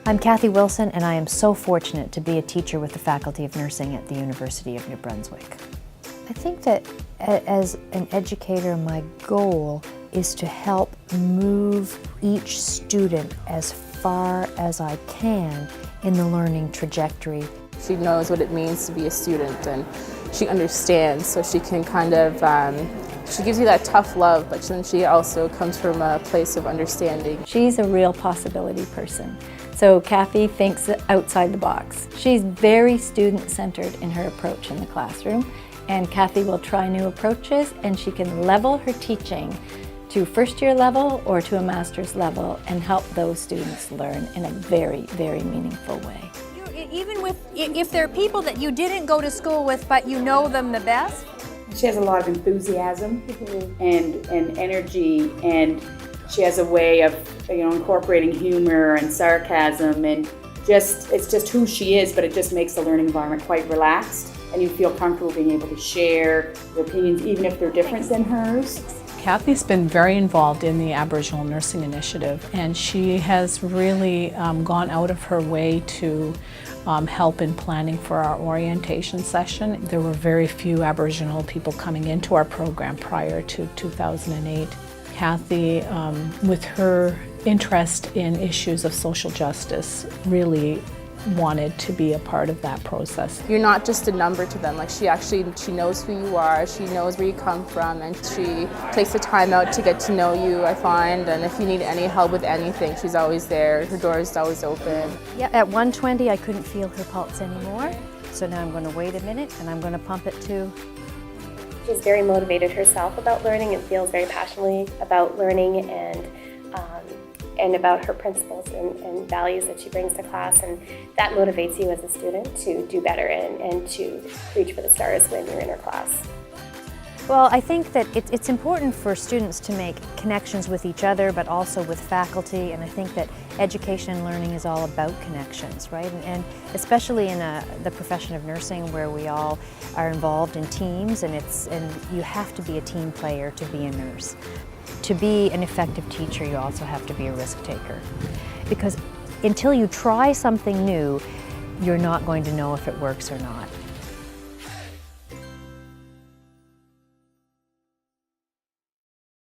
I'm Kathy Wilson, and I am so fortunate to be a teacher with the Faculty of Nursing at the University of New Brunswick. I think that as an educator, my goal is to help move each student as far as I can in the learning trajectory. She knows what it means to be a student, and she understands, so she can kind of, she gives you that tough love, but then she also comes from a place of understanding. She's a real possibility person. So Kathy thinks outside the box. She's very student-centered in her approach in the classroom, and Kathy will try new approaches, and she can level her teaching to first-year level or to a master's level and help those students learn in a very, very meaningful way. Even if there are people that you didn't go to school with, but you know them the best. She has a lot of enthusiasm and energy, and she has a way of incorporating humor and sarcasm, and it's just who she is, but it just makes the learning environment quite relaxed, and you feel comfortable being able to share your opinions even if they're different than hers. Kathy's been very involved in the Aboriginal Nursing Initiative, and she has really gone out of her way to help in planning for our orientation session. There were very few Aboriginal people coming into our program prior to 2008. Kathy, with her interest in issues of social justice, really wanted to be a part of that process. You're not just a number to them. Like she knows who you are, she knows where you come from, and she takes the time out to get to know you, I find, and if you need any help with anything, she's always there. Her door is always open. Yeah, at 120 I couldn't feel her pulse anymore, so now I'm going to wait a minute and I'm going to pump it to... She's very motivated herself about learning and feels very passionately about learning and about her principles and values that she brings to class, and that motivates you as a student to do better and to reach for the stars when you're in her class. Well, I think that it's important for students to make connections with each other, but also with faculty, and I think that education and learning is all about connections, right? And especially in the profession of nursing, where we all are involved in teams, and you have to be a team player to be a nurse. To be an effective teacher, you also have to be a risk taker, because until you try something new, you're not going to know if it works or not.